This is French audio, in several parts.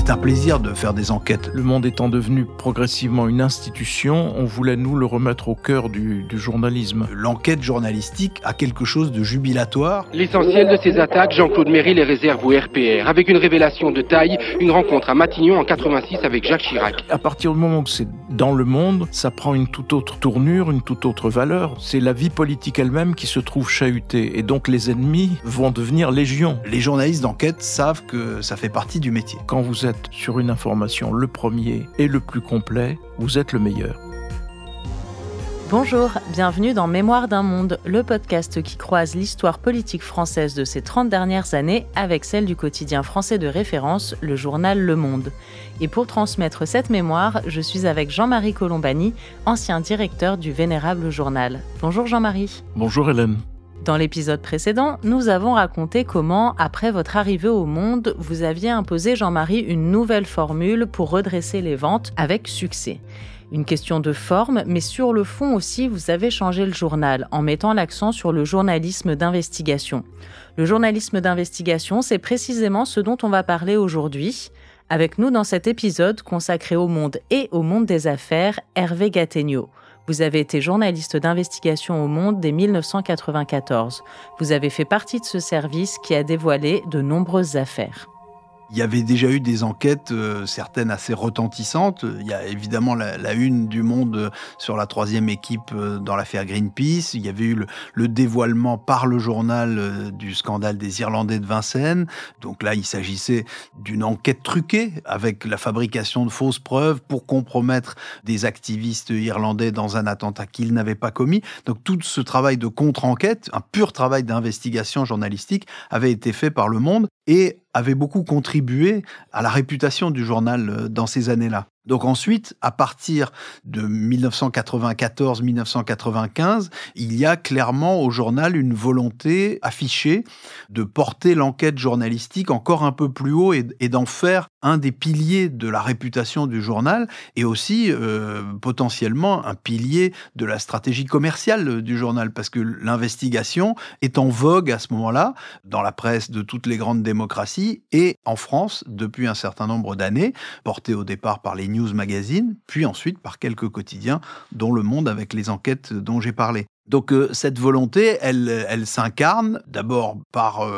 C'est un plaisir de faire des enquêtes. Le Monde étant devenu progressivement une institution, on voulait nous le remettre au cœur du journalisme. L'enquête journalistique a quelque chose de jubilatoire. L'essentiel de ces attaques, Jean-Claude Méry les réserve au RPR. Avec une révélation de taille, une rencontre à Matignon en 86 avec Jacques Chirac. À partir du moment où c'est dans le monde, ça prend une toute autre tournure, une toute autre valeur. C'est la vie politique elle-même qui se trouve chahutée. Et donc les ennemis vont devenir légion. Les journalistes d'enquête savent que ça fait partie du métier. Quand vous êtes sur une information le premier et le plus complet, vous êtes le meilleur. Bonjour, bienvenue dans Mémoire d'un monde, le podcast qui croise l'histoire politique française de ces 30 dernières années avec celle du quotidien français de référence, le journal Le Monde. Et pour transmettre cette mémoire, je suis avec Jean-Marie Colombani, ancien directeur du Vénérable Journal. Bonjour Jean-Marie. Bonjour Hélène. Dans l'épisode précédent, nous avons raconté comment, après votre arrivée au Monde, vous aviez imposé, Jean-Marie, une nouvelle formule pour redresser les ventes avec succès. Une question de forme, mais sur le fond aussi, vous avez changé le journal en mettant l'accent sur le journalisme d'investigation. Le journalisme d'investigation, c'est précisément ce dont on va parler aujourd'hui. Avec nous dans cet épisode consacré au Monde et au monde des affaires, Hervé Gattegno. Vous avez été journaliste d'investigation au Monde dès 1994. Vous avez fait partie de ce service qui a dévoilé de nombreuses affaires. Il y avait déjà eu des enquêtes, certaines assez retentissantes. Il y a évidemment la une du Monde sur la troisième équipe dans l'affaire Greenpeace. Il y avait eu le dévoilement par le journal du scandale des Irlandais de Vincennes. Donc là, il s'agissait d'une enquête truquée avec la fabrication de fausses preuves pour compromettre des activistes irlandais dans un attentat qu'ils n'avaient pas commis. Donc tout ce travail de contre-enquête, un pur travail d'investigation journalistique, avait été fait par Le Monde et avait beaucoup contribué à la réputation du journal dans ces années-là. Donc ensuite, à partir de 1994-1995, il y a clairement au journal une volonté affichée de porter l'enquête journalistique encore un peu plus haut et d'en faire un des piliers de la réputation du journal et aussi potentiellement un pilier de la stratégie commerciale du journal parce que l'investigation est en vogue à ce moment-là dans la presse de toutes les grandes démocraties et en France depuis un certain nombre d'années, portée au départ par les News Magazine, puis ensuite par quelques quotidiens, dont Le Monde avec les enquêtes dont j'ai parlé. Donc cette volonté, elle s'incarne d'abord par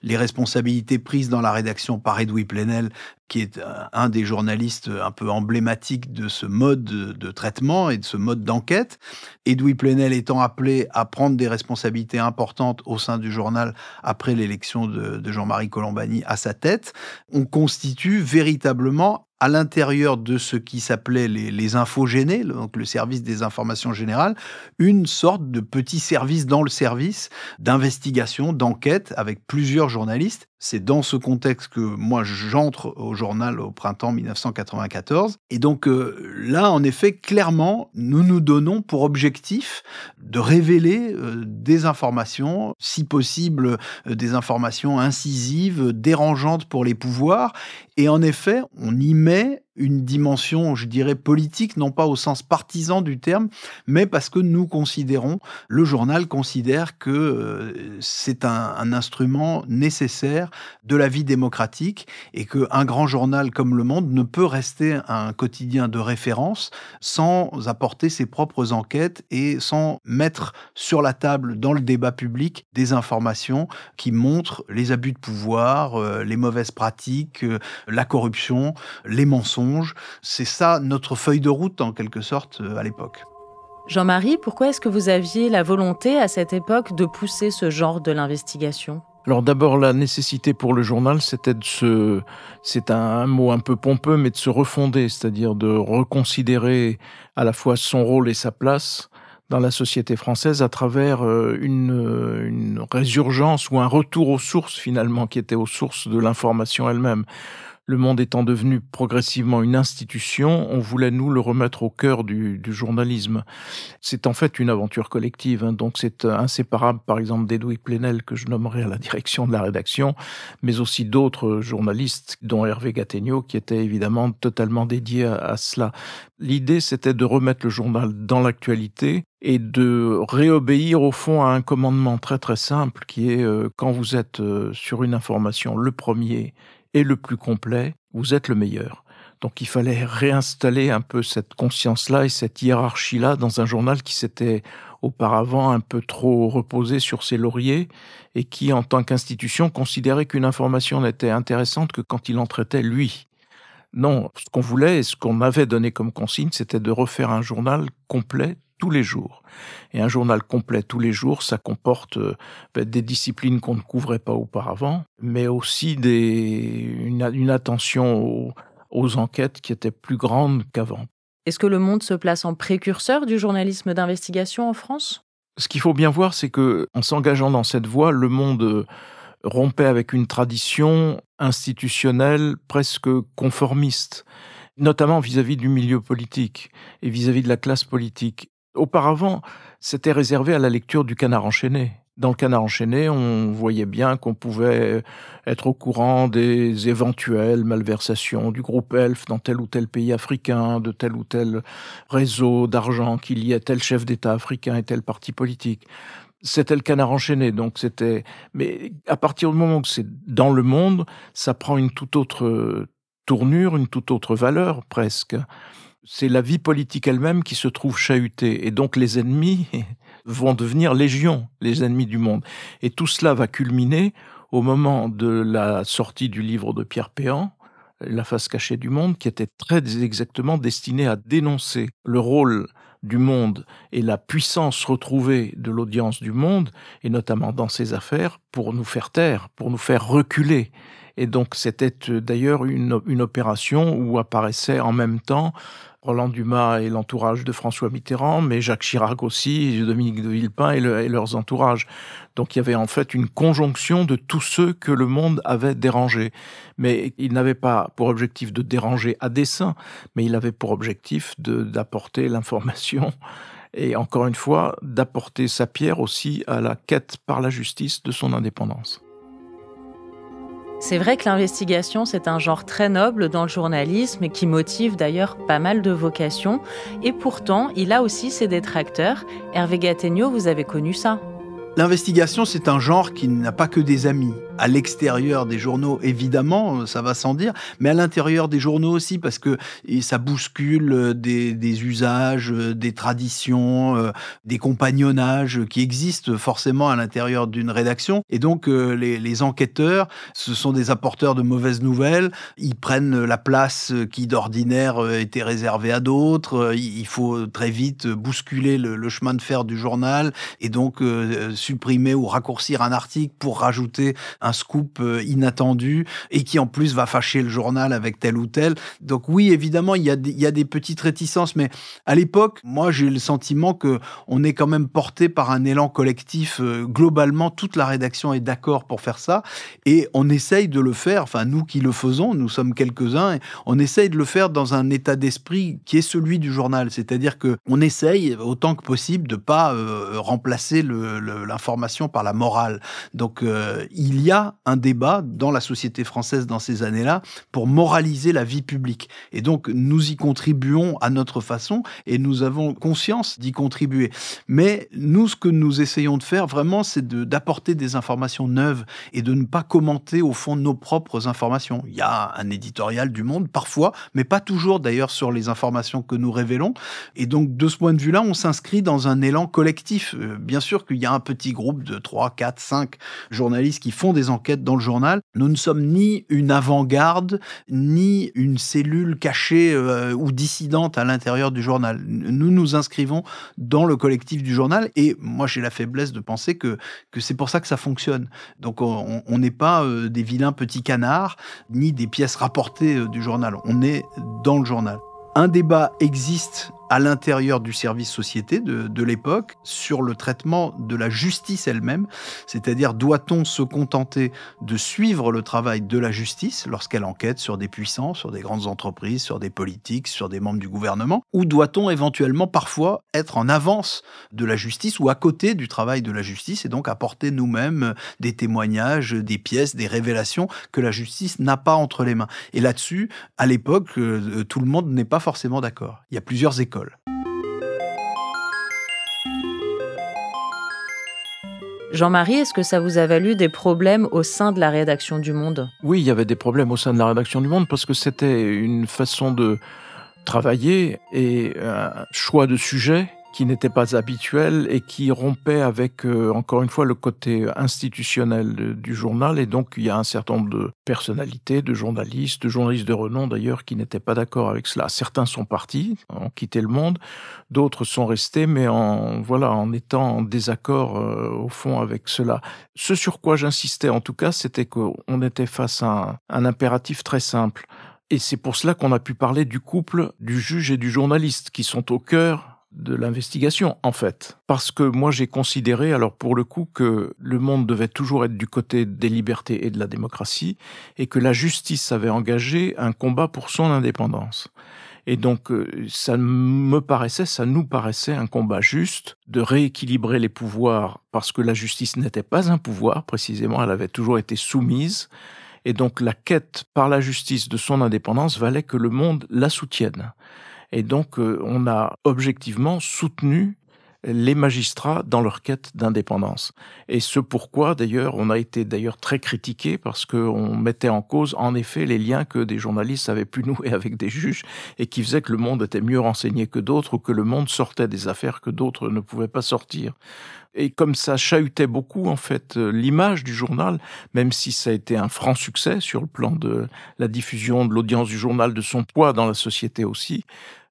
les responsabilités prises dans la rédaction par Edoui Plenel, qui est un des journalistes un peu emblématiques de ce mode de traitement et de ce mode d'enquête. Edoui Plenel étant appelé à prendre des responsabilités importantes au sein du journal après l'élection de Jean-Marie Colombani à sa tête, on constitue véritablement à l'intérieur de ce qui s'appelait les infogénés, donc le service des informations générales, une sorte de petit service dans le service d'investigation, d'enquête avec plusieurs journalistes. C'est dans ce contexte que moi j'entre au journal au printemps 1994. Et donc là, en effet, clairement, nous nous donnons pour objectif de révéler des informations, si possible des informations incisives, dérangeantes pour les pouvoirs. Et en effet, on y met une dimension, je dirais, politique, non pas au sens partisan du terme, mais parce que nous considérons, le journal considère que c'est un instrument nécessaire de la vie démocratique et qu'un grand journal comme Le Monde ne peut rester un quotidien de référence sans apporter ses propres enquêtes et sans mettre sur la table, dans le débat public, des informations qui montrent les abus de pouvoir, les mauvaises pratiques, la corruption, les mensonges. C'est ça notre feuille de route en quelque sorte à l'époque. Jean-Marie, pourquoi est-ce que vous aviez la volonté à cette époque de pousser ce genre de l'investigation ? Alors d'abord, la nécessité pour le journal, c'était c'est un mot un peu pompeux, mais de se refonder, c'est-à-dire de reconsidérer à la fois son rôle et sa place dans la société française à travers une résurgence ou un retour aux sources finalement, qui était aux sources de l'information elle-même. Le Monde étant devenu progressivement une institution, on voulait nous le remettre au cœur du journalisme. C'est en fait une aventure collective, donc c'est inséparable par exemple d'Edoui Plenel que je nommerai à la direction de la rédaction, mais aussi d'autres journalistes dont Hervé Gattegno qui était évidemment totalement dédié à cela. L'idée c'était de remettre le journal dans l'actualité et de réobéir au fond à un commandement très très simple qui est quand vous êtes sur une information le premier et le plus complet, vous êtes le meilleur. Donc il fallait réinstaller un peu cette conscience-là et cette hiérarchie-là dans un journal qui s'était auparavant un peu trop reposé sur ses lauriers et qui, en tant qu'institution, considérait qu'une information n'était intéressante que quand il en traitait lui. Non, ce qu'on voulait et ce qu'on avait donné comme consigne, c'était de refaire un journal complet tous les jours. Et un journal complet tous les jours, ça comporte des disciplines qu'on ne couvrait pas auparavant, mais aussi une attention aux enquêtes qui étaient plus grandes qu'avant. Est-ce que Le Monde se place en précurseur du journalisme d'investigation en France ? Ce qu'il faut bien voir, c'est que, en s'engageant dans cette voie, Le Monde rompait avec une tradition institutionnelle presque conformiste, notamment vis-à-vis du milieu politique et vis-à-vis de la classe politique. Auparavant, c'était réservé à la lecture du Canard enchaîné. Dans le Canard enchaîné, on voyait bien qu'on pouvait être au courant des éventuelles malversations du groupe Elf dans tel ou tel pays africain, de tel ou tel réseau d'argent qui liait tel chef d'État africain et tel parti politique. C'était le Canard enchaîné, donc c'était... Mais à partir du moment où c'est dans Le Monde, ça prend une toute autre tournure, une toute autre valeur presque. C'est la vie politique elle-même qui se trouve chahutée. Et donc les ennemis vont devenir légion, les ennemis du monde. Et tout cela va culminer au moment de la sortie du livre de Pierre Péan, La face cachée du monde, qui était très exactement destiné à dénoncer le rôle du monde et la puissance retrouvée de l'audience du monde, et notamment dans ses affaires, pour nous faire taire, pour nous faire reculer. Et donc c'était d'ailleurs une opération où apparaissaient en même temps Roland Dumas et l'entourage de François Mitterrand, mais Jacques Chirac aussi, Dominique de Villepin et leurs entourages. Donc il y avait en fait une conjonction de tous ceux que Le Monde avait dérangés. Mais il n'avait pas pour objectif de déranger à dessein, mais il avait pour objectif d'apporter l'information et encore une fois d'apporter sa pierre aussi à la quête par la justice de son indépendance. C'est vrai que l'investigation, c'est un genre très noble dans le journalisme et qui motive d'ailleurs pas mal de vocations. Et pourtant, il a aussi ses détracteurs. Hervé Gattegno, vous avez connu ça ? L'investigation, c'est un genre qui n'a pas que des amis. À l'extérieur des journaux, évidemment, ça va sans dire, mais à l'intérieur des journaux aussi, parce que ça bouscule des usages, des traditions, des compagnonnages qui existent forcément à l'intérieur d'une rédaction. Et donc, les enquêteurs, ce sont des apporteurs de mauvaises nouvelles. Ils prennent la place qui, d'ordinaire, était réservée à d'autres. Il faut très vite bousculer le chemin de fer du journal et donc supprimer ou raccourcir un article pour rajouter un scoop inattendu et qui en plus va fâcher le journal avec tel ou tel. Donc oui, évidemment, il y a des petites réticences, mais à l'époque, moi j'ai le sentiment que on est quand même porté par un élan collectif. Globalement, toute la rédaction est d'accord pour faire ça et on essaye de le faire, enfin nous qui le faisons, nous sommes quelques-uns, et on essaye de le faire dans un état d'esprit qui est celui du journal, c'est-à-dire que on essaye autant que possible de pas remplacer l'information par la morale. Donc il y a un débat dans la société française dans ces années-là pour moraliser la vie publique. Et donc, nous y contribuons à notre façon et nous avons conscience d'y contribuer. Mais nous, ce que nous essayons de faire vraiment, c'est d'apporter des informations neuves et de ne pas commenter au fond nos propres informations. Il y a un éditorial du Monde, parfois, mais pas toujours d'ailleurs sur les informations que nous révélons. Et donc, de ce point de vue-là, on s'inscrit dans un élan collectif. Bien sûr qu'il y a un petit groupe de 3, 4, 5 journalistes qui font des enquêtes dans le journal. Nous ne sommes ni une avant-garde, ni une cellule cachée ou dissidente à l'intérieur du journal. Nous nous inscrivons dans le collectif du journal et moi j'ai la faiblesse de penser que c'est pour ça que ça fonctionne. Donc on n'est pas des vilains petits canards, ni des pièces rapportées du journal. On est dans le journal. Un débat existe à l'intérieur du service société de l'époque sur le traitement de la justice elle-même, c'est-à-dire doit-on se contenter de suivre le travail de la justice lorsqu'elle enquête sur des puissants, sur des grandes entreprises, sur des politiques, sur des membres du gouvernement, ou doit-on éventuellement parfois être en avance de la justice ou à côté du travail de la justice et donc apporter nous-mêmes des témoignages, des pièces, des révélations que la justice n'a pas entre les mains. Et là-dessus, à l'époque, tout le monde n'est pas forcément d'accord. Il y a plusieurs écoles. Jean-Marie, est-ce que ça vous a valu des problèmes au sein de la rédaction du Monde ? Oui, il y avait des problèmes au sein de la rédaction du Monde parce que c'était une façon de travailler et un choix de sujet qui n'était pas habituel et qui rompait avec, encore une fois, le côté institutionnel du journal. Et donc, il y a un certain nombre de personnalités, de journalistes de renom d'ailleurs, qui n'étaient pas d'accord avec cela. Certains sont partis, ont quitté le Monde, d'autres sont restés, mais en étant en désaccord, au fond, avec cela. Ce sur quoi j'insistais, en tout cas, c'était qu'on était face à un impératif très simple. Et c'est pour cela qu'on a pu parler du couple du juge et du journaliste, qui sont au cœur de l'investigation, en fait. Parce que moi, j'ai considéré, alors pour le coup, que le Monde devait toujours être du côté des libertés et de la démocratie, et que la justice avait engagé un combat pour son indépendance. Et donc, ça nous paraissait un combat juste de rééquilibrer les pouvoirs, parce que la justice n'était pas un pouvoir, précisément, elle avait toujours été soumise. Et donc, la quête par la justice de son indépendance valait que le Monde la soutienne. Et donc, on a objectivement soutenu les magistrats dans leur quête d'indépendance. Et ce pourquoi, d'ailleurs, on a été très critiqué parce qu'on mettait en cause, en effet, les liens que des journalistes avaient pu nouer avec des juges et qui faisaient que le Monde était mieux renseigné que d'autres ou que le Monde sortait des affaires que d'autres ne pouvaient pas sortir. Et comme ça chahutait beaucoup, en fait, l'image du journal, même si ça a été un franc succès sur le plan de la diffusion de l'audience du journal, de son poids dans la société aussi,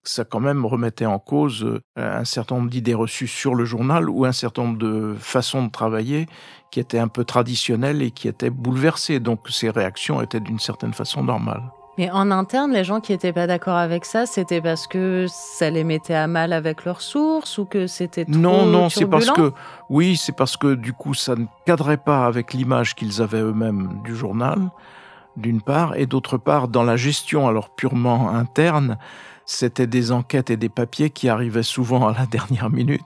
ça quand même remettait en cause un certain nombre d'idées reçues sur le journal ou un certain nombre de façons de travailler qui étaient un peu traditionnelles et qui étaient bouleversées. Donc ces réactions étaient d'une certaine façon normales. Mais en interne, les gens qui n'étaient pas d'accord avec ça, c'était parce que ça les mettait à mal avec leurs sources ou que c'était trop turbulent ? C'est parce que du coup, ça ne cadrait pas avec l'image qu'ils avaient eux-mêmes du journal, d'une part, et d'autre part, dans la gestion alors purement interne, c'était des enquêtes et des papiers qui arrivaient souvent à la dernière minute.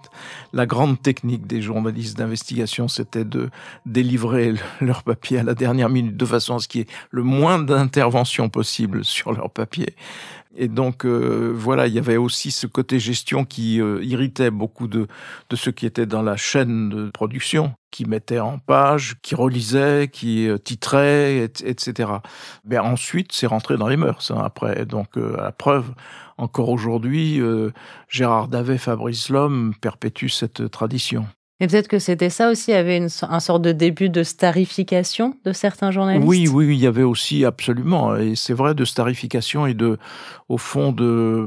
La grande technique des journalistes d'investigation, c'était de délivrer leurs papiers à la dernière minute de façon à ce qu'il y ait le moins d'intervention possible sur leurs papiers. Et donc, il y avait aussi ce côté gestion qui irritait beaucoup de ceux qui étaient dans la chaîne de production, qui mettaient en page, qui relisaient, qui titraient, etc. Mais ensuite, c'est rentré dans les mœurs, après. Donc, à la preuve, encore aujourd'hui, Gérard Davet, Fabrice Lhomme perpétuent cette tradition. Et peut-être que c'était ça aussi, il y avait un sorte de début de starification de certains journalistes. Oui, il y avait aussi absolument, et c'est vrai, de starification et au fond,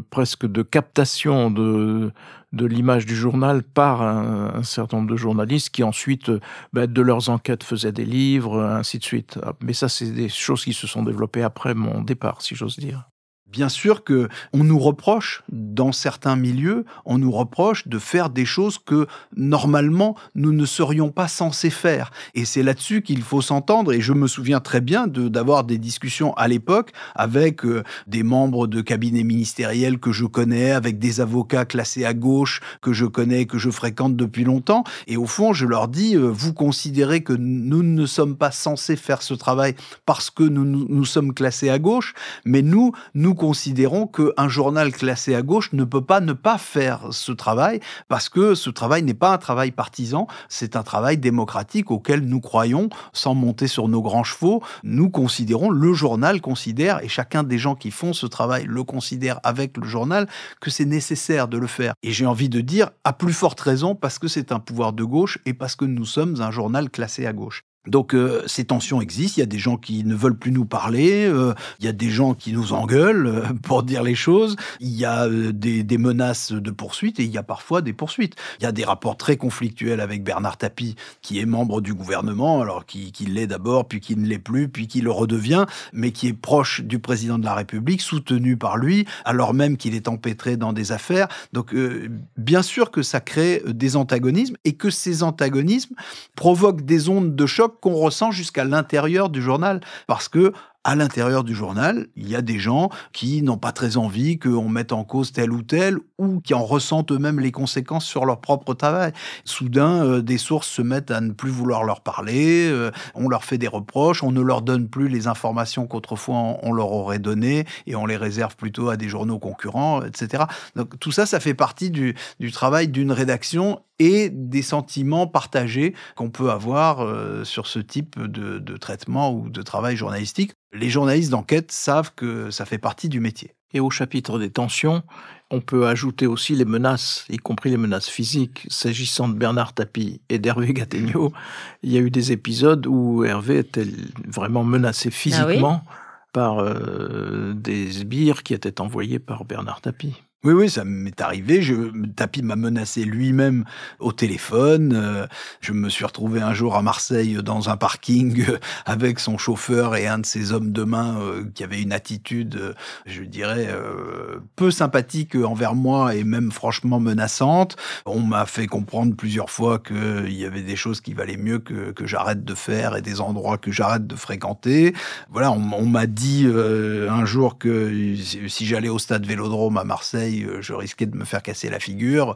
presque de captation de l'image du journal par un certain nombre de journalistes qui ensuite, de leurs enquêtes faisaient des livres, ainsi de suite. Mais ça, c'est des choses qui se sont développées après mon départ, si j'ose dire. Bien sûr que on nous reproche, dans certains milieux, on nous reproche de faire des choses que, normalement, nous ne serions pas censés faire. Et c'est là-dessus qu'il faut s'entendre. Et je me souviens très bien d'avoir des discussions à l'époque avec des membres de cabinets ministériels que je connais, avec des avocats classés à gauche que je connais, que je fréquente depuis longtemps. Et au fond, je leur dis, vous considérez que nous ne sommes pas censés faire ce travail parce que nous sommes classés à gauche, mais nous considérons qu'un journal classé à gauche ne peut pas ne pas faire ce travail parce que ce travail n'est pas un travail partisan, c'est un travail démocratique auquel nous croyons sans monter sur nos grands chevaux. Nous considérons, le journal considère, et chacun des gens qui font ce travail le considère avec le journal, que c'est nécessaire de le faire. Et j'ai envie de dire, à plus forte raison, parce que c'est un pouvoir de gauche et parce que nous sommes un journal classé à gauche. Donc ces tensions existent, il y a des gens qui ne veulent plus nous parler, il y a des gens qui nous engueulent pour dire les choses, il y a des menaces de poursuite et il y a parfois des poursuites. Il y a des rapports très conflictuels avec Bernard Tapie, qui est membre du gouvernement, alors qui l'est d'abord, puis qui ne l'est plus, puis qui le redevient, mais qui est proche du président de la République, soutenu par lui, alors même qu'il est empêtré dans des affaires. Donc bien sûr que ça crée des antagonismes et que ces antagonismes provoquent des ondes de choc qu'on ressent jusqu'à l'intérieur du journal. Parce que à l'intérieur du journal, il y a des gens qui n'ont pas très envie qu'on mette en cause tel ou tel, ou qui en ressentent eux-mêmes les conséquences sur leur propre travail. Soudain, des sources se mettent à ne plus vouloir leur parler, on leur fait des reproches, on ne leur donne plus les informations qu'autrefois on leur aurait données, et on les réserve plutôt à des journaux concurrents, etc. Donc tout ça, ça fait partie du travail d'une rédaction, et des sentiments partagés qu'on peut avoir sur ce type de traitement ou de travail journalistique. Les journalistes d'enquête savent que ça fait partie du métier. Et au chapitre des tensions, on peut ajouter aussi les menaces, y compris les menaces physiques. S'agissant de Bernard Tapie et d'Hervé Gattegno, il y a eu des épisodes où Hervé était vraiment menacé physiquement par des sbires qui étaient envoyés par Bernard Tapie. Oui, ça m'est arrivé. Tapie m'a menacé lui-même au téléphone. Je me suis retrouvé un jour à Marseille dans un parking avec son chauffeur et un de ses hommes de main qui avait une attitude, je dirais, peu sympathique envers moi et même franchement menaçante. On m'a fait comprendre plusieurs fois qu'il y avait des choses qui valaient mieux que j'arrête de faire et des endroits que j'arrête de fréquenter. Voilà, on m'a dit un jour que si j'allais au stade Vélodrome à Marseille, je risquais de me faire casser la figure.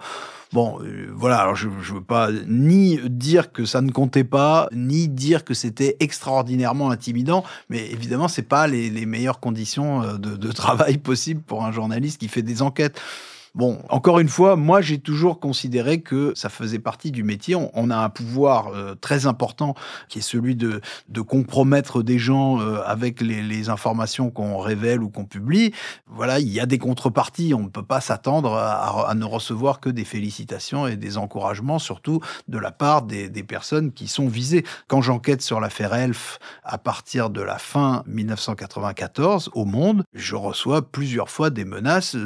Bon, voilà, alors je veux pas ni dire que ça ne comptait pas, ni dire que c'était extraordinairement intimidant, mais évidemment, c'est pas les meilleures conditions de travail possibles pour un journaliste qui fait des enquêtes. Bon, encore une fois, moi, j'ai toujours considéré que ça faisait partie du métier. On a un pouvoir très important qui est celui de compromettre des gens avec les informations qu'on révèle ou qu'on publie. Voilà, il y a des contreparties. On ne peut pas s'attendre à ne recevoir que des félicitations et des encouragements, surtout de la part des personnes qui sont visées. Quand j'enquête sur l'affaire Elf à partir de la fin 1994 au Monde, je reçois plusieurs fois des menaces,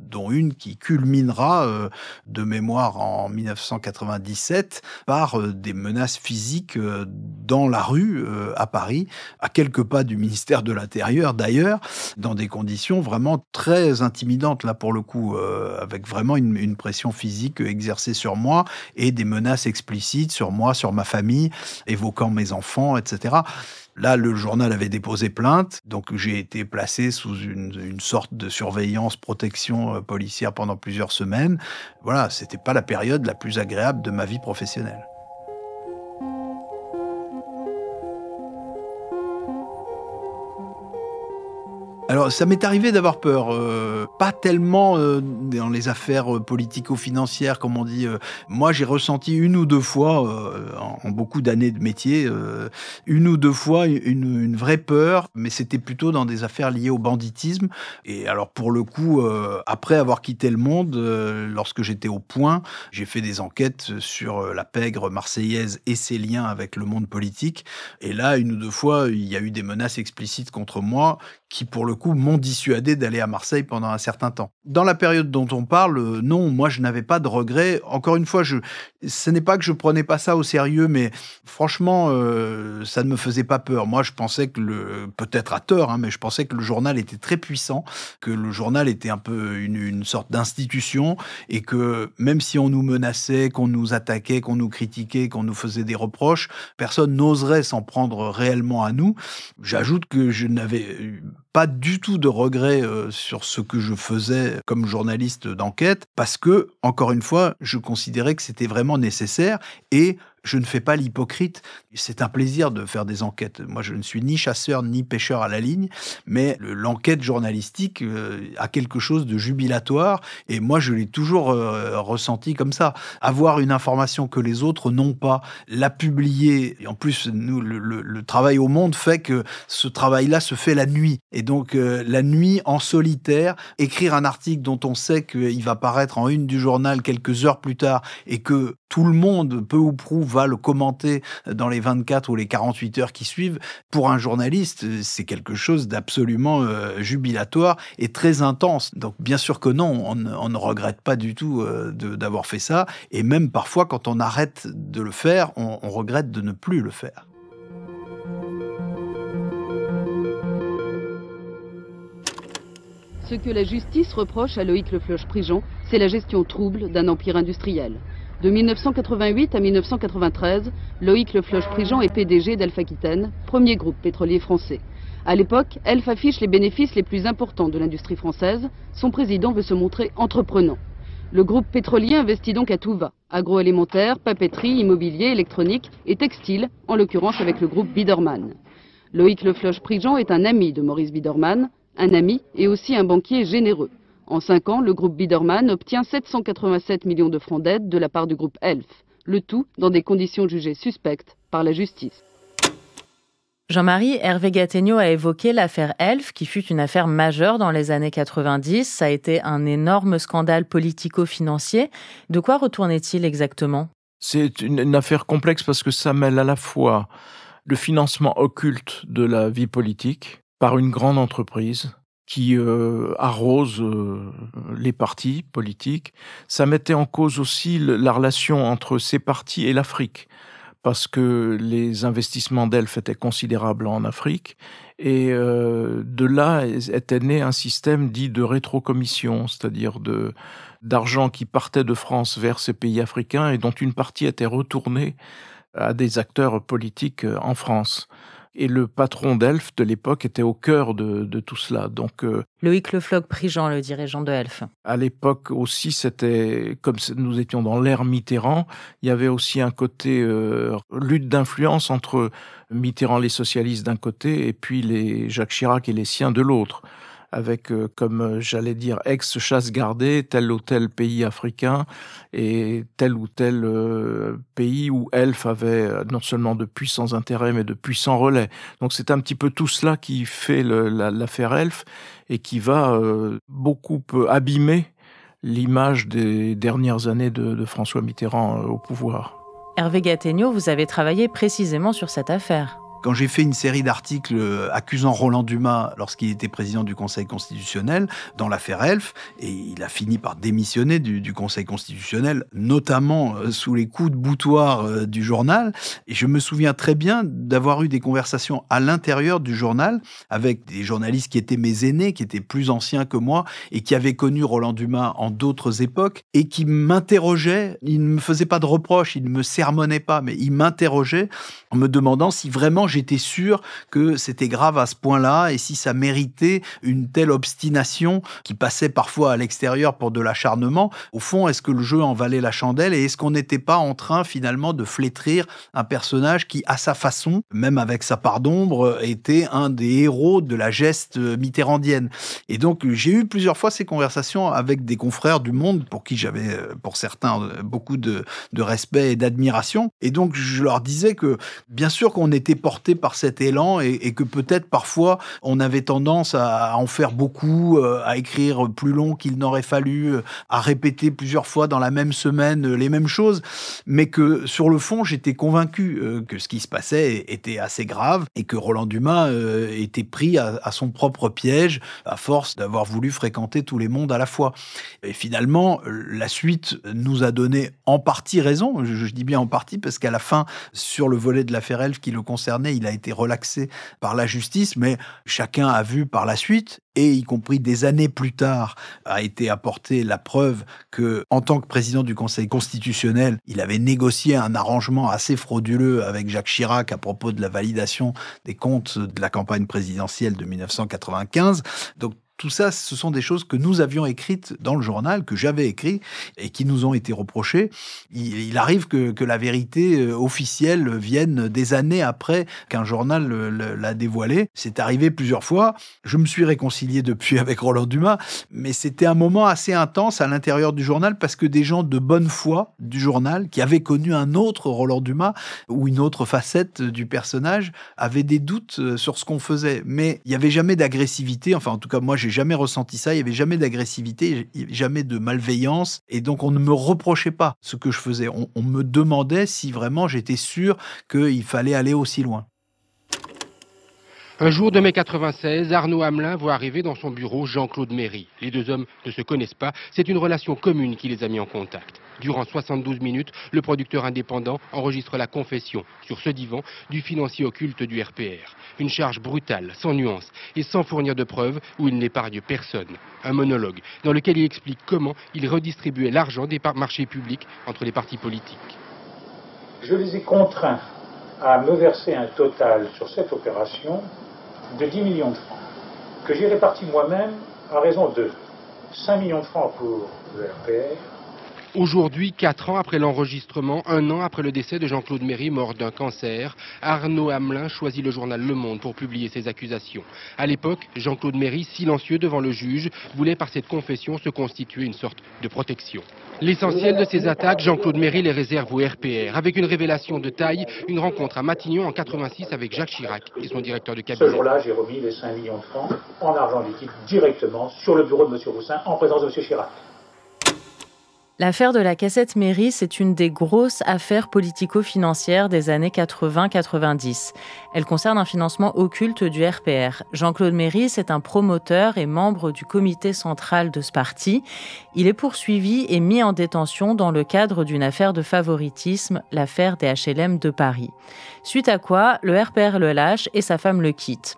dont une qui culminera de mémoire en 1997 par des menaces physiques dans la rue à Paris, à quelques pas du ministère de l'Intérieur d'ailleurs, dans des conditions vraiment très intimidantes là pour le coup, avec vraiment une pression physique exercée sur moi et des menaces explicites sur moi, sur ma famille, évoquant mes enfants, etc. Là, le journal avait déposé plainte, donc j'ai été placé sous une sorte de surveillance, protection policière pendant plusieurs semaines. Voilà, c'était pas la période la plus agréable de ma vie professionnelle. Alors, ça m'est arrivé d'avoir peur, pas tellement dans les affaires politico-financières, comme on dit. Moi, j'ai ressenti une ou deux fois, en beaucoup d'années de métier, une ou deux fois une vraie peur, mais c'était plutôt dans des affaires liées au banditisme. Et alors, pour le coup, après avoir quitté le Monde, lorsque j'étais au Point, j'ai fait des enquêtes sur la pègre marseillaise et ses liens avec le monde politique. Et là, une ou deux fois, il y a eu des menaces explicites contre moi qui, pour le coup, m'ont dissuadé d'aller à Marseille pendant un certain temps. Dans la période dont on parle, non, moi, je n'avais pas de regrets. Encore une fois, ce n'est pas que je prenais pas ça au sérieux, mais franchement, ça ne me faisait pas peur. Moi, je pensais que peut-être à tort, mais je pensais que le journal était très puissant, que le journal était un peu une sorte d'institution et que même si on nous menaçait, qu'on nous attaquait, qu'on nous critiquait, qu'on nous faisait des reproches, personne n'oserait s'en prendre réellement à nous. J'ajoute que je n'avais pas du tout de regrets sur ce que je faisais comme journaliste d'enquête parce que, encore une fois, je considérais que c'était vraiment nécessaire et je ne fais pas l'hypocrite. C'est un plaisir de faire des enquêtes. Moi, je ne suis ni chasseur ni pêcheur à la ligne, mais l'enquête journalistique a quelque chose de jubilatoire et moi, je l'ai toujours ressenti comme ça. Avoir une information que les autres n'ont pas, la publier, et en plus, nous, le travail au Monde fait que ce travail-là se fait la nuit. Et donc, la nuit, en solitaire, écrire un article dont on sait qu'il va paraître en une du journal quelques heures plus tard et que tout le monde, peu ou prou, va le commenter dans les 24 ou les 48 heures qui suivent, pour un journaliste, c'est quelque chose d'absolument jubilatoire et très intense. Donc, bien sûr que non, on ne regrette pas du tout d'avoir fait ça. Et même parfois, quand on arrête de le faire, on regrette de ne plus le faire. Ce que la justice reproche à Loïc Le Floch-Prigent, c'est la gestion trouble d'un empire industriel. De 1988 à 1993, Loïc Le Floch-Prigent est PDG d'Elf Aquitaine, premier groupe pétrolier français. À l'époque, Elf affiche les bénéfices les plus importants de l'industrie française. Son président veut se montrer entreprenant. Le groupe pétrolier investit donc à tout va. Agroalimentaire, papeterie, immobilier, électronique et textile, en l'occurrence avec le groupe Biedermann. Loïc Le Floch-Prigent est un ami de Maurice Biedermann, un ami et aussi un banquier généreux. En 5 ans, le groupe Biedermann obtient 787 millions de francs d'aide de la part du groupe Elf. Le tout dans des conditions jugées suspectes par la justice. Jean-Marie, Hervé Gattegno a évoqué l'affaire Elf, qui fut une affaire majeure dans les années 90. Ça a été un énorme scandale politico-financier. De quoi retournait-il exactement ? C'est une affaire complexe parce que ça mêle à la fois le financement occulte de la vie politique par une grande entreprise qui arrose les partis politiques. Ça mettait en cause aussi la relation entre ces partis et l'Afrique, parce que les investissements d'Elf étaient considérables en Afrique, et de là était né un système dit de rétrocommission, c'est-à-dire d'argent qui partait de France vers ces pays africains et dont une partie était retournée à des acteurs politiques en France. Et le patron d'Elf de l'époque était au cœur de tout cela. Donc, Loïc Le Floch-Prigent, le dirigeant de Elf. À l'époque aussi, c'était comme nous étions dans l'ère Mitterrand, il y avait aussi un côté lutte d'influence entre Mitterrand, les socialistes d'un côté, et puis les Jacques Chirac et les siens de l'autre, avec, comme j'allais dire, ex-chasse gardée, tel ou tel pays africain et tel ou tel pays où Elf avait non seulement de puissants intérêts, mais de puissants relais. Donc c'est un petit peu tout cela qui fait l'affaire Elf et qui va beaucoup abîmer l'image des dernières années de François Mitterrand au pouvoir. Hervé Gattegno, vous avez travaillé précisément sur cette affaire. Quand j'ai fait une série d'articles accusant Roland Dumas lorsqu'il était président du Conseil constitutionnel dans l'affaire Elf, et il a fini par démissionner du Conseil constitutionnel, notamment sous les coups de boutoir du journal, et je me souviens très bien d'avoir eu des conversations à l'intérieur du journal avec des journalistes qui étaient mes aînés, qui étaient plus anciens que moi et qui avaient connu Roland Dumas en d'autres époques et qui m'interrogeaient. Ils ne me faisaient pas de reproches, ils ne me sermonnaient pas, mais ils m'interrogeaient en me demandant si vraiment j'étais sûr que c'était grave à ce point-là et si ça méritait une telle obstination qui passait parfois à l'extérieur pour de l'acharnement. Au fond, est-ce que le jeu en valait la chandelle et est-ce qu'on n'était pas en train finalement de flétrir un personnage qui, à sa façon, même avec sa part d'ombre, était un des héros de la geste mitterrandienne. Et donc, j'ai eu plusieurs fois ces conversations avec des confrères du Monde pour qui j'avais, pour certains, beaucoup de respect et d'admiration. Et donc, je leur disais que, bien sûr qu'on était porté par cet élan et que peut-être parfois on avait tendance à en faire beaucoup, à écrire plus long qu'il n'aurait fallu, à répéter plusieurs fois dans la même semaine les mêmes choses, mais que sur le fond j'étais convaincu que ce qui se passait était assez grave et que Roland Dumas était pris à son propre piège à force d'avoir voulu fréquenter tous les mondes à la fois. Et finalement, la suite nous a donné en partie raison, je dis bien en partie parce qu'à la fin, sur le volet de l'affaire Elf qui le concernait, il a été relaxé par la justice, mais chacun a vu par la suite, et y compris des années plus tard, a été apportée la preuve que, en tant que président du Conseil constitutionnel, il avait négocié un arrangement assez frauduleux avec Jacques Chirac à propos de la validation des comptes de la campagne présidentielle de 1995. Donc, tout ça, ce sont des choses que nous avions écrites dans le journal, que j'avais écrit et qui nous ont été reprochées. Il arrive que la vérité officielle vienne des années après qu'un journal l'a dévoilé. C'est arrivé plusieurs fois. Je me suis réconcilié depuis avec Roland Dumas, mais c'était un moment assez intense à l'intérieur du journal parce que des gens de bonne foi du journal, qui avaient connu un autre Roland Dumas ou une autre facette du personnage, avaient des doutes sur ce qu'on faisait. Mais il n'y avait jamais d'agressivité. Enfin, en tout cas, moi, j'ai jamais ressenti ça, il n'y avait jamais d'agressivité, jamais de malveillance, et donc on ne me reprochait pas ce que je faisais. On me demandait si vraiment j'étais sûr qu'il fallait aller aussi loin. Un jour de mai 96, Arnaud Hamelin voit arriver dans son bureau Jean-Claude Méry. Les deux hommes ne se connaissent pas, c'est une relation commune qui les a mis en contact. Durant 72 minutes, le producteur indépendant enregistre la confession, sur ce divan, du financier occulte du RPR. Une charge brutale, sans nuance et sans fournir de preuves, où il n'épargne personne. Un monologue dans lequel il explique comment il redistribuait l'argent des marchés publics entre les partis politiques. Je les ai contraints à me verser un total sur cette opération de 10 millions de francs, que j'ai réparti moi-même à raison de 5 millions de francs pour le RPR, Aujourd'hui, 4 ans après l'enregistrement, 1 an après le décès de Jean-Claude Méry, mort d'un cancer, Arnaud Hamelin choisit le journal Le Monde pour publier ses accusations. À l'époque, Jean-Claude Méry, silencieux devant le juge, voulait par cette confession se constituer une sorte de protection. L'essentiel de ces attaques, Jean-Claude Méry les réserve au RPR, avec une révélation de taille, une rencontre à Matignon en 86 avec Jacques Chirac et son directeur de cabinet. Ce jour-là, j'ai remis les 5 millions de francs en argent liquide directement sur le bureau de M. Roussin en présence de M. Chirac. L'affaire de la cassette Méry, c'est une des grosses affaires politico-financières des années 80-90. Elle concerne un financement occulte du RPR. Jean-Claude Méry, c'est un promoteur et membre du comité central de ce parti. Il est poursuivi et mis en détention dans le cadre d'une affaire de favoritisme, l'affaire des HLM de Paris. Suite à quoi, le RPR le lâche et sa femme le quitte.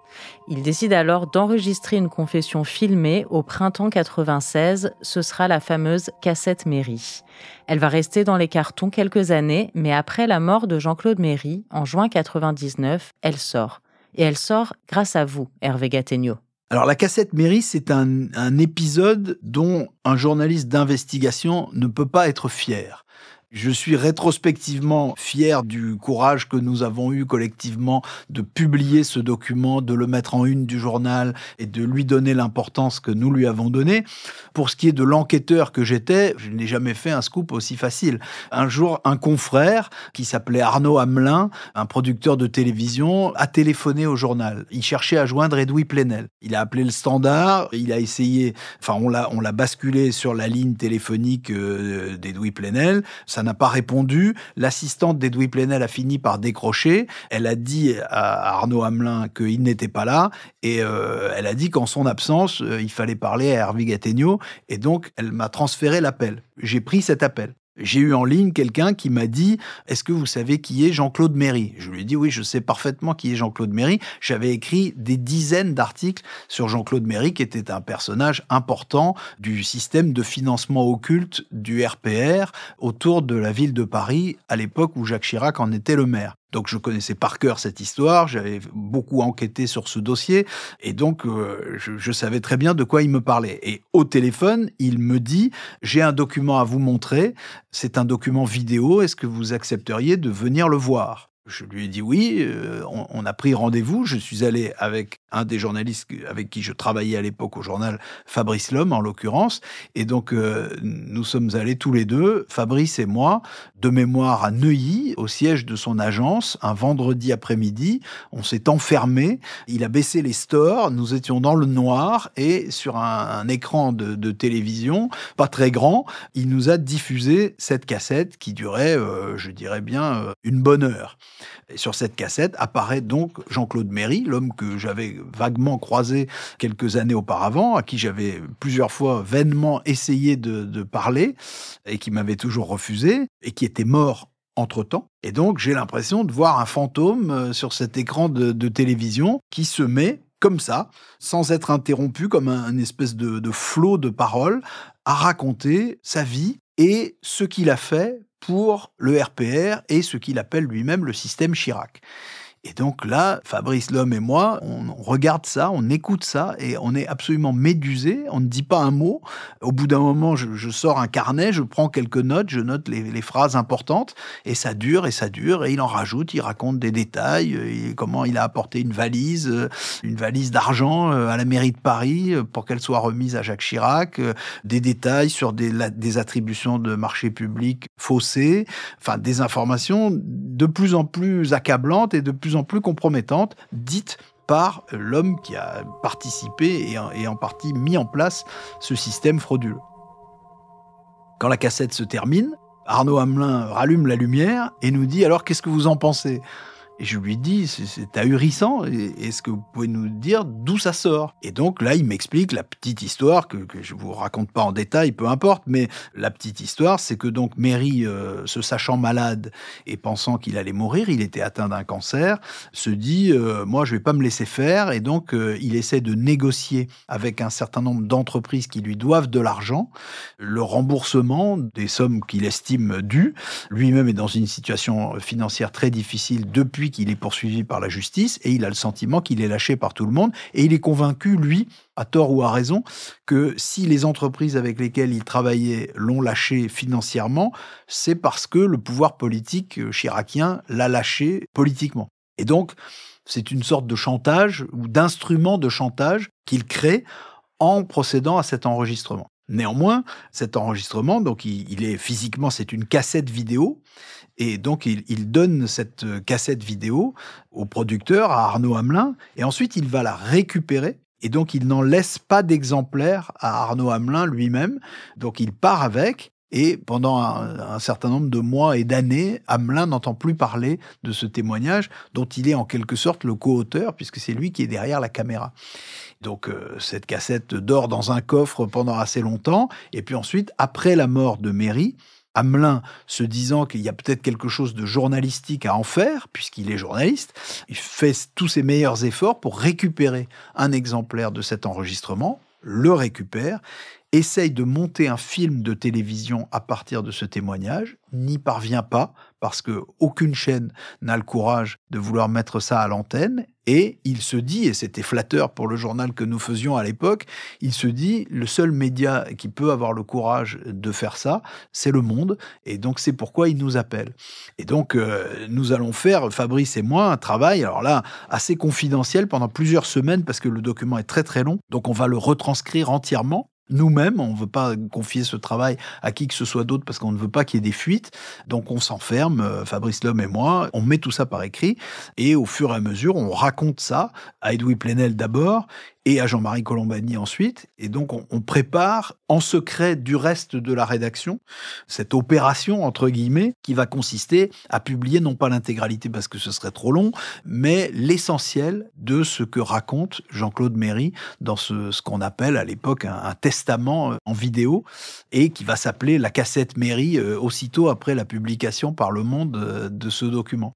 Il décide alors d'enregistrer une confession filmée au printemps 96. Ce sera la fameuse cassette Méry. Elle va rester dans les cartons quelques années, mais après la mort de Jean-Claude Méry, en juin 99, elle sort. Et elle sort grâce à vous, Hervé Gattegno. Alors la cassette Méry, c'est un épisode dont un journaliste d'investigation ne peut pas être fier. Je suis rétrospectivement fier du courage que nous avons eu collectivement de publier ce document, de le mettre en une du journal et de lui donner l'importance que nous lui avons donnée. Pour ce qui est de l'enquêteur que j'étais, je n'ai jamais fait un scoop aussi facile. Un jour, un confrère qui s'appelait Arnaud Hamelin, un producteur de télévision, a téléphoné au journal. Il cherchait à joindre Edoui Plenel. Il a appelé le standard, il a essayé, on l'a basculé sur la ligne téléphonique d'Edoui Plenel. Ça n'a pas répondu. L'assistante d'Edoui Plenel a fini par décrocher. Elle a dit à Arnaud Hamelin qu'il n'était pas là et elle a dit qu'en son absence, il fallait parler à Hervé Gattegno et donc elle m'a transféré l'appel. J'ai pris cet appel. J'ai eu en ligne quelqu'un qui m'a dit « Est-ce que vous savez qui est Jean-Claude Méry ?» Je lui ai dit « Oui, je sais parfaitement qui est Jean-Claude Méry. » J'avais écrit des dizaines d'articles sur Jean-Claude Méry, qui était un personnage important du système de financement occulte du RPR autour de la ville de Paris, à l'époque où Jacques Chirac en était le maire. Donc je connaissais par cœur cette histoire, j'avais beaucoup enquêté sur ce dossier, et donc je savais très bien de quoi il me parlait. Et au téléphone, il me dit « J'ai un document à vous montrer, c'est un document vidéo, est-ce que vous accepteriez de venir le voir ?» Je lui ai dit oui, on a pris rendez-vous. Je suis allé avec un des journalistes avec qui je travaillais à l'époque au journal, Fabrice Lhomme en l'occurrence. Et donc, nous sommes allés tous les deux, Fabrice et moi, de mémoire à Neuilly, au siège de son agence, un vendredi après-midi. On s'est enfermés, il a baissé les stores, nous étions dans le noir et sur un écran de télévision, pas très grand, il nous a diffusé cette cassette qui durait, je dirais bien, une bonne heure. Et sur cette cassette apparaît donc Jean-Claude Méry, l'homme que j'avais vaguement croisé quelques années auparavant, à qui j'avais plusieurs fois vainement essayé de parler et qui m'avait toujours refusé et qui était mort entre-temps. Et donc j'ai l'impression de voir un fantôme sur cet écran de télévision qui se met comme ça, sans être interrompu, comme un espèce de flot de paroles, à raconter sa vie et ce qu'il a fait pour le RPR et ce qu'il appelle lui-même le système Chirac. Et donc là, Fabrice Lhomme et moi, on regarde ça, on écoute ça et on est absolument médusés, on ne dit pas un mot. Au bout d'un moment, je sors un carnet, je prends quelques notes, je note les phrases importantes et ça dure et il en rajoute, il raconte des détails, comment il a apporté une valise d'argent à la mairie de Paris pour qu'elle soit remise à Jacques Chirac, des détails sur des attributions de marchés publics faussées, enfin des informations de plus en plus accablantes et de plus en plus compromettantes, dites par l'homme qui a participé et en partie mis en place ce système frauduleux. Quand la cassette se termine, Arnaud Hamelin rallume la lumière et nous dit « Alors, qu'est-ce que vous en pensez ?» Et je lui dis, c'est ahurissant, est-ce que vous pouvez nous dire d'où ça sort? Et donc là, il m'explique la petite histoire, que je vous raconte pas en détail, peu importe, mais la petite histoire, c'est que donc Méry, se sachant malade et pensant qu'il allait mourir, il était atteint d'un cancer, se dit, moi je vais pas me laisser faire, et donc il essaie de négocier avec un certain nombre d'entreprises qui lui doivent de l'argent, le remboursement des sommes qu'il estime dues. Lui-même est dans une situation financière très difficile depuis lui qu'il est poursuivi par la justice et il a le sentiment qu'il est lâché par tout le monde. Et il est convaincu, lui, à tort ou à raison, que si les entreprises avec lesquelles il travaillait l'ont lâché financièrement, c'est parce que le pouvoir politique chiracien l'a lâché politiquement. Et donc, c'est une sorte de chantage ou d'instrument de chantage qu'il crée en procédant à cet enregistrement. Néanmoins, cet enregistrement, donc il est physiquement, c'est une cassette vidéo, et donc il donne cette cassette vidéo au producteur, à Arnaud Hamelin, et ensuite il va la récupérer, et donc il n'en laisse pas d'exemplaire à Arnaud Hamelin lui-même, donc il part avec, et pendant un certain nombre de mois et d'années, Hamelin n'entend plus parler de ce témoignage, dont il est en quelque sorte le co-auteur, puisque c'est lui qui est derrière la caméra. Donc cette cassette dort dans un coffre pendant assez longtemps, et puis ensuite, après la mort de Méry, Hamelin, se disant qu'il y a peut-être quelque chose de journalistique à en faire, puisqu'il est journaliste, il fait tous ses meilleurs efforts pour récupérer un exemplaire de cet enregistrement, le récupère, essaye de monter un film de télévision à partir de ce témoignage, n'y parvient pas, parce qu'aucune chaîne n'a le courage de vouloir mettre ça à l'antenne, et il se dit, et c'était flatteur pour le journal que nous faisions à l'époque, il se dit, le seul média qui peut avoir le courage de faire ça, c'est Le Monde, et donc c'est pourquoi il nous appelle. Et donc nous allons faire, Fabrice et moi, un travail, alors là, assez confidentiel pendant plusieurs semaines, parce que le document est très très long, donc on va le retranscrire entièrement, nous-mêmes, on ne veut pas confier ce travail à qui que ce soit d'autre parce qu'on ne veut pas qu'il y ait des fuites. Donc on s'enferme, Fabrice Lhomme et moi, on met tout ça par écrit et au fur et à mesure, on raconte ça à Edoui Plenel d'abord et à Jean-Marie Colombani ensuite. Et donc on prépare en secret du reste de la rédaction cette opération, entre guillemets, qui va consister à publier non pas l'intégralité parce que ce serait trop long, mais l'essentiel de ce que raconte Jean-Claude Méry dans ce qu'on appelle à l'époque un testament en vidéo et qui va s'appeler la cassette Méry aussitôt après la publication par Le Monde de ce document.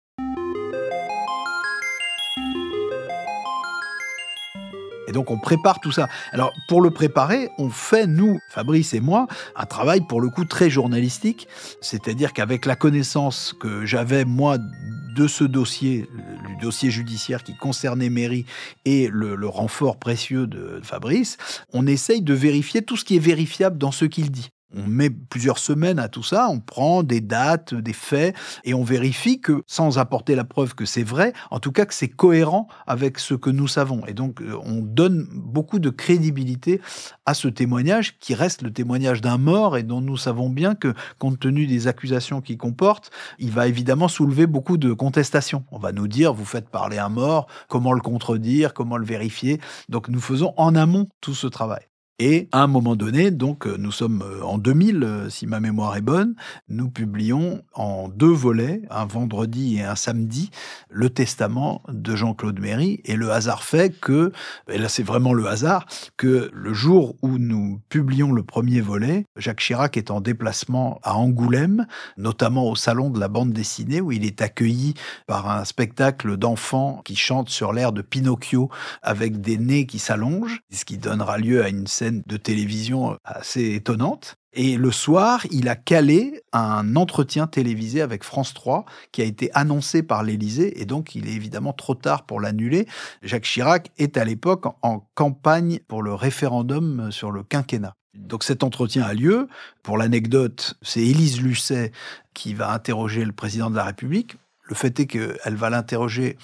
Et donc, on prépare tout ça. Alors, pour le préparer, on fait, nous, Fabrice et moi, un travail, pour le coup, très journalistique. C'est-à-dire qu'avec la connaissance que j'avais, moi, de ce dossier, du dossier judiciaire qui concernait Méry et le renfort précieux de Fabrice, on essaye de vérifier tout ce qui est vérifiable dans ce qu'il dit. On met plusieurs semaines à tout ça, on prend des dates, des faits, et on vérifie que, sans apporter la preuve que c'est vrai, en tout cas que c'est cohérent avec ce que nous savons. Et donc, on donne beaucoup de crédibilité à ce témoignage, qui reste le témoignage d'un mort, et dont nous savons bien que, compte tenu des accusations qu'il comporte, il va évidemment soulever beaucoup de contestations. On va nous dire, vous faites parler un mort, comment le contredire, comment le vérifier. Donc, nous faisons en amont tout ce travail. Et à un moment donné, donc nous sommes en 2000, si ma mémoire est bonne, nous publions en 2 volets, un vendredi et un samedi, le testament de Jean-Claude Méry. Et le hasard fait que, et là c'est vraiment le hasard, que le jour où nous publions le premier volet, Jacques Chirac est en déplacement à Angoulême, notamment au salon de la bande dessinée, où il est accueilli par un spectacle d'enfants qui chantent sur l'air de Pinocchio avec des nez qui s'allongent, ce qui donnera lieu à une scène de télévision assez étonnante. Et le soir, il a calé un entretien télévisé avec France 3 qui a été annoncé par l'Élysée, et donc il est évidemment trop tard pour l'annuler. Jacques Chirac est à l'époque en campagne pour le référendum sur le quinquennat. Donc cet entretien a lieu. Pour l'anecdote, c'est Élise Lucet qui va interroger le président de la République. Le fait est qu'elle va l'interroger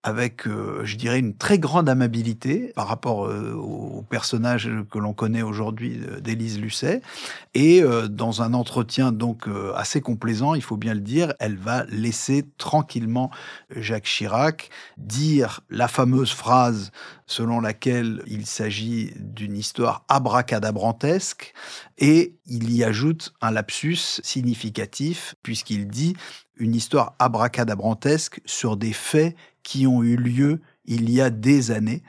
avec, je dirais, une très grande amabilité par rapport au personnage que l'on connaît aujourd'hui d'Élise Lucet. Et dans un entretien donc assez complaisant, il faut bien le dire, elle va laisser tranquillement Jacques Chirac dire la fameuse phrase selon laquelle il s'agit d'une histoire abracadabrantesque, et il y ajoute un lapsus significatif puisqu'il dit une histoire abracadabrantesque sur des faits qui ont eu lieu il y a des années.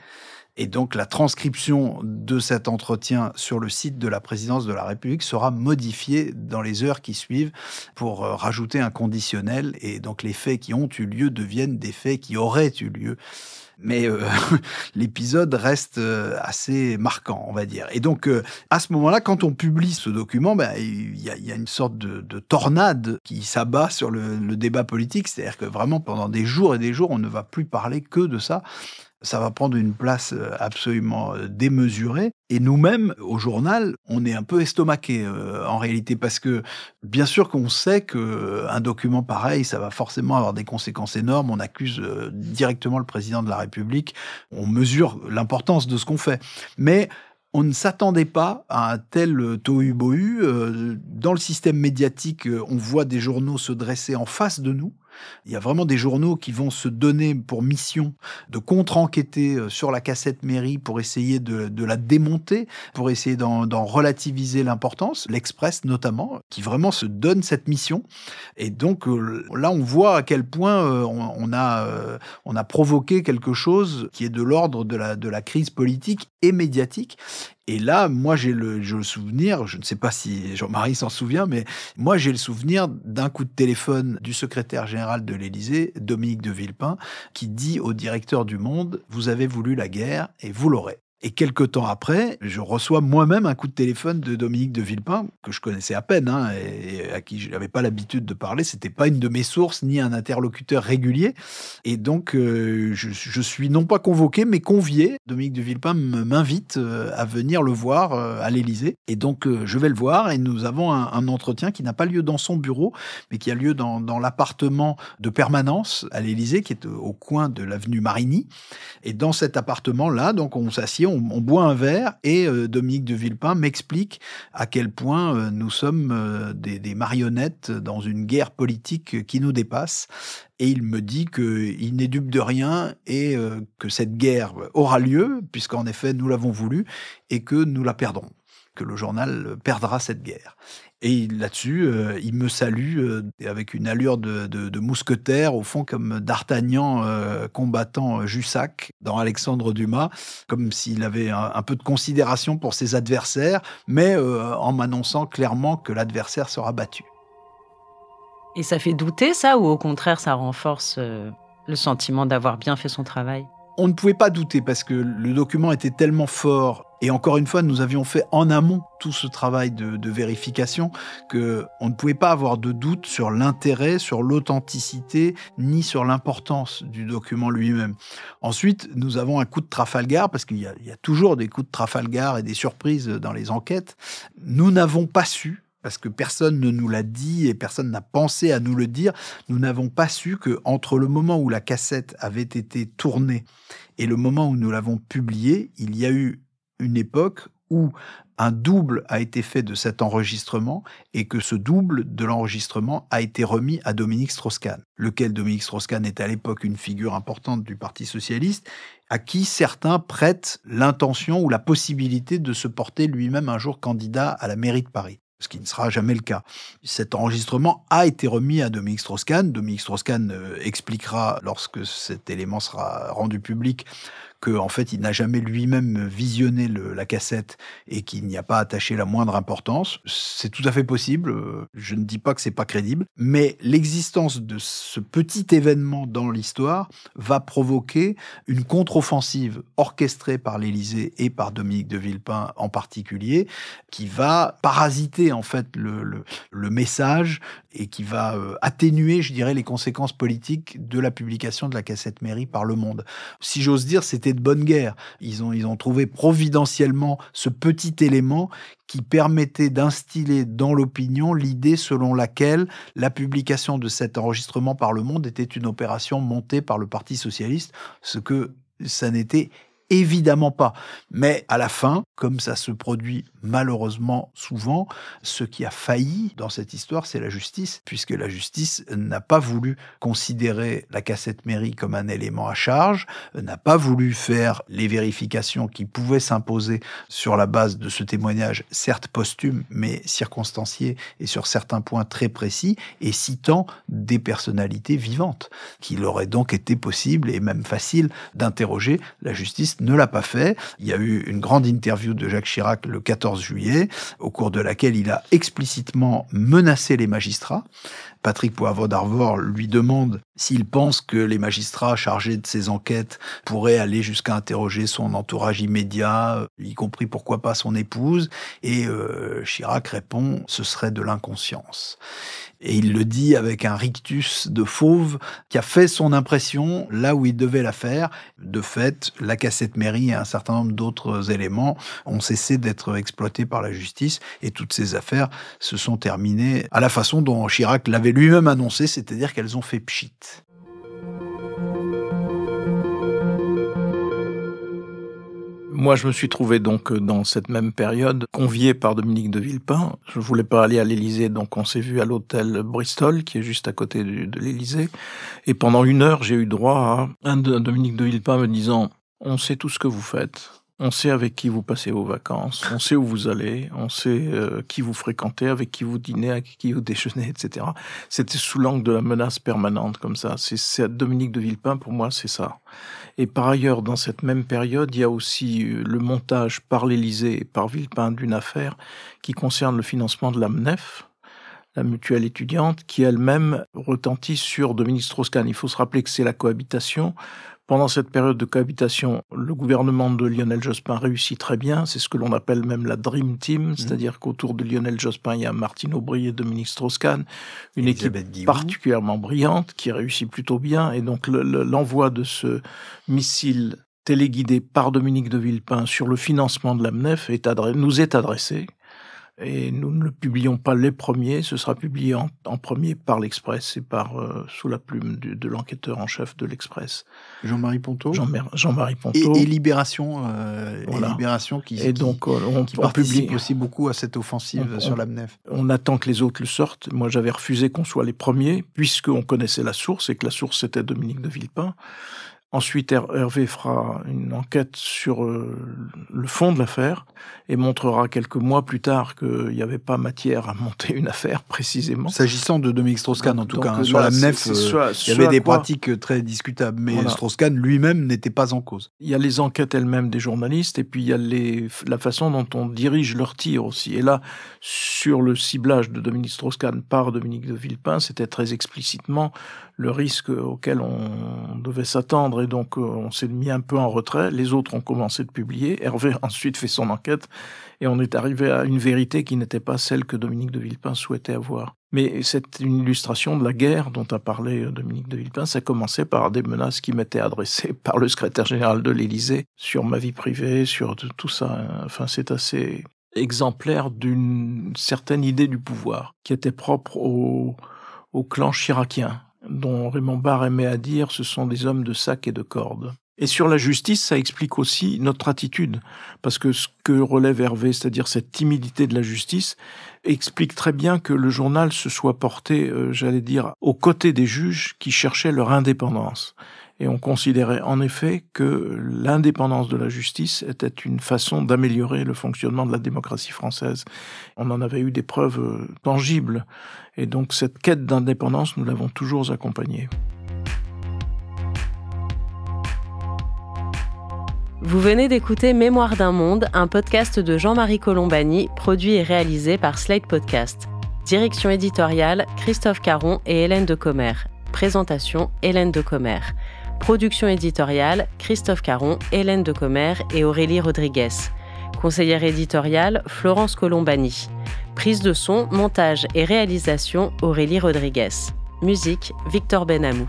Et donc la transcription de cet entretien sur le site de la présidence de la République sera modifiée dans les heures qui suivent pour rajouter un conditionnel. Et donc les faits qui ont eu lieu deviennent des faits qui auraient eu lieu. Mais l'épisode reste assez marquant, on va dire. Et donc, à ce moment-là, quand on publie ce document, il y a une sorte de tornade qui s'abat sur le débat politique. C'est-à-dire que vraiment, pendant des jours et des jours, on ne va plus parler que de ça. Ça va prendre une place absolument démesurée. Et nous-mêmes, au journal, on est un peu estomaqués en réalité, parce que bien sûr qu'on sait qu'un document pareil, ça va forcément avoir des conséquences énormes. On accuse directement le président de la République. On mesure l'importance de ce qu'on fait. Mais on ne s'attendait pas à un tel tohu-bohu. Dans le système médiatique, on voit des journaux se dresser en face de nous. Il y a vraiment des journaux qui vont se donner pour mission de contre-enquêter sur la cassette mairie pour essayer de la démonter, pour essayer d'en relativiser l'importance. L'Express notamment, qui vraiment se donne cette mission. Et donc là, on voit à quel point on a provoqué quelque chose qui est de l'ordre de la crise politique et médiatique. Et là, moi, j'ai le souvenir, je ne sais pas si Jean-Marie s'en souvient, mais moi, j'ai le souvenir d'un coup de téléphone du secrétaire général de l'Élysée, Dominique de Villepin, qui dit au directeur du Monde « Vous avez voulu la guerre et vous l'aurez ». Et quelque temps après, je reçois moi-même un coup de téléphone de Dominique de Villepin, que je connaissais à peine, et à qui je n'avais pas l'habitude de parler. C'était pas une de mes sources, ni un interlocuteur régulier. Et donc, je suis non pas convoqué, mais convié. Dominique de Villepin m'invite à venir le voir à l'Élysée. Et donc, je vais le voir, et nous avons un entretien qui n'a pas lieu dans son bureau, mais qui a lieu dans l'appartement de permanence à l'Élysée, qui est au coin de l'avenue Marigny. Et dans cet appartement-là, donc, on s'assied, on boit un verre, et Dominique de Villepin m'explique à quel point nous sommes des marionnettes dans une guerre politique qui nous dépasse. Et il me dit qu'il n'est dupe de rien et que cette guerre aura lieu, puisqu'en effet nous l'avons voulu, et que nous la perdrons, que le journal perdra cette guerre. Et là-dessus, il me salue avec une allure de mousquetaire, au fond comme d'Artagnan combattant Jussac dans Alexandre Dumas, comme s'il avait un peu de considération pour ses adversaires, mais en m'annonçant clairement que l'adversaire sera battu. Et ça fait douter, ça, ou au contraire, ça renforce le sentiment d'avoir bien fait son travail ? On ne pouvait pas douter parce que le document était tellement fort. Et encore une fois, nous avions fait en amont tout ce travail de vérification qu'on ne pouvait pas avoir de doute sur l'intérêt, sur l'authenticité, ni sur l'importance du document lui-même. Ensuite, nous avons un coup de Trafalgar, parce qu'il y a toujours des coups de Trafalgar et des surprises dans les enquêtes. Nous n'avons pas su, parce que personne ne nous l'a dit et personne n'a pensé à nous le dire, nous n'avons pas su qu'entre le moment où la cassette avait été tournée et le moment où nous l'avons publiée, il y a eu une époque où un double a été fait de cet enregistrement et que ce double de l'enregistrement a été remis à Dominique Strauss-Kahn, lequel Dominique Strauss-Kahn est à l'époque une figure importante du Parti socialiste, à qui certains prêtent l'intention ou la possibilité de se porter lui-même un jour candidat à la mairie de Paris, ce qui ne sera jamais le cas. Cet enregistrement a été remis à Dominique Strauss-Kahn. Dominique Strauss-Kahn expliquera, lorsque cet élément sera rendu public, qu'en fait, il n'a jamais lui-même visionné la cassette et qu'il n'y a pas attaché la moindre importance. C'est tout à fait possible. Je ne dis pas que c'est pas crédible. Mais l'existence de ce petit événement dans l'histoire va provoquer une contre-offensive orchestrée par l'Élysée et par Dominique de Villepin en particulier, qui va parasiter en fait le message et qui va atténuer, je dirais, les conséquences politiques de la publication de la cassette mairie par Le Monde. Si j'ose dire, c'était de bonne guerre. Ils ont trouvé providentiellement ce petit élément qui permettait d'instiller dans l'opinion l'idée selon laquelle la publication de cet enregistrement par Le Monde était une opération montée par le Parti socialiste, ce que ça n'était évidemment pas. Mais à la fin, comme ça se produit malheureusement souvent, ce qui a failli dans cette histoire, c'est la justice, puisque la justice n'a pas voulu considérer la cassette mairie comme un élément à charge, n'a pas voulu faire les vérifications qui pouvaient s'imposer sur la base de ce témoignage, certes posthume, mais circonstancié et sur certains points très précis, et citant des personnalités vivantes, qu'il aurait donc été possible et même facile d'interroger. La justice ne l'a pas fait. Il y a eu une grande interview de Jacques Chirac le 14 juillet, au cours de laquelle il a explicitement menacé les magistrats. Patrick Poivre d'Arvor lui demande s'il pense que les magistrats chargés de ces enquêtes pourraient aller jusqu'à interroger son entourage immédiat, y compris pourquoi pas son épouse. Et Chirac répond « ce serait de l'inconscience ». Et il le dit avec un rictus de fauve qui a fait son impression là où il devait la faire. De fait, la cassette mairie et un certain nombre d'autres éléments ont cessé d'être exploités par la justice et toutes ces affaires se sont terminées à la façon dont Chirac l'avait lui-même annoncé, c'est-à-dire qu'elles ont fait pchit. Moi, je me suis trouvé donc dans cette même période convié par Dominique de Villepin. Je ne voulais pas aller à l'Élysée, donc on s'est vu à l'hôtel Bristol, qui est juste à côté de l'Élysée. Et pendant 1 heure, j'ai eu droit à un de Dominique de Villepin me disant « On sait tout ce que vous faites. On sait avec qui vous passez vos vacances, on sait où vous allez, on sait qui vous fréquentez, avec qui vous dînez, avec qui vous déjeunez, etc. » C'était sous l'angle de la menace permanente, comme ça. C'est Dominique de Villepin, pour moi, c'est ça. Et par ailleurs, dans cette même période, il y a aussi le montage par l'Élysée et par Villepin d'une affaire qui concerne le financement de la MNEF, la mutuelle étudiante, qui elle-même retentit sur Dominique Strauss-Kahn. Il faut se rappeler que c'est la cohabitation. Pendant cette période de cohabitation, le gouvernement de Lionel Jospin réussit très bien. C'est ce que l'on appelle même la Dream Team, c'est-à-dire qu'autour de Lionel Jospin, il y a Martine Aubry et Dominique Strauss-Kahn, une équipe particulièrement brillante qui réussit plutôt bien. Et donc l'envoi de ce missile téléguidé par Dominique de Villepin sur le financement de la MNEF nous est adressé. Et nous ne le publions pas les premiers, ce sera publié en premier par l'Express et sous la plume de l'enquêteur en chef de l'Express. Jean-Marie Ponto. Jean-Marie Ponto. Et Libération, voilà. Et Libération qui participe aussi beaucoup à cette offensive sur la MNEF. On attend que les autres le sortent. Moi, j'avais refusé qu'on soit les premiers, puisqu'on connaissait la source, et que la source, c'était Dominique de Villepin. Ensuite, Hervé fera une enquête sur le fond de l'affaire et montrera quelques mois plus tard qu'il n'y avait pas matière à monter une affaire précisément. S'agissant de Dominique Strauss-Kahn, en tout cas, sur la MNEF, il y avait des pratiques très discutables, mais voilà. Strauss-Kahn lui-même n'était pas en cause. Il y a les enquêtes elles-mêmes des journalistes et puis il y a la façon dont on dirige leur tir aussi. Et là, sur le ciblage de Dominique Strauss-Kahn par Dominique de Villepin, c'était très explicitement le risque auquel on devait s'attendre. Et donc, on s'est mis un peu en retrait. Les autres ont commencé de publier. Hervé a ensuite fait son enquête. Et on est arrivé à une vérité qui n'était pas celle que Dominique de Villepin souhaitait avoir. Mais c'est une illustration de la guerre dont a parlé Dominique de Villepin. Ça commençait par des menaces qui m'étaient adressées par le secrétaire général de l'Élysée sur ma vie privée, sur tout ça. Enfin, c'est assez exemplaire d'une certaine idée du pouvoir qui était propre au clan chiracien, dont Raymond Barre aimait à dire « ce sont des hommes de sac et de corde ». Et sur la justice, ça explique aussi notre attitude, parce que ce que relève Hervé, c'est-à-dire cette timidité de la justice, explique très bien que le journal se soit porté, j'allais dire, aux côtés des juges qui cherchaient leur indépendance. Et on considérait en effet que l'indépendance de la justice était une façon d'améliorer le fonctionnement de la démocratie française. On en avait eu des preuves tangibles. Et donc cette quête d'indépendance, nous l'avons toujours accompagnée. Vous venez d'écouter Mémoire d'un monde, un podcast de Jean-Marie Colombani, produit et réalisé par Slate Podcast. Direction éditoriale, Christophe Caron et Hélène Decommer. Présentation, Hélène Decommer. Production éditoriale, Christophe Caron, Hélène Decommer et Aurélie Rodriguez. Conseillère éditoriale, Florence Colombani. Prise de son, montage et réalisation, Aurélie Rodriguez. Musique, Victor Benamou.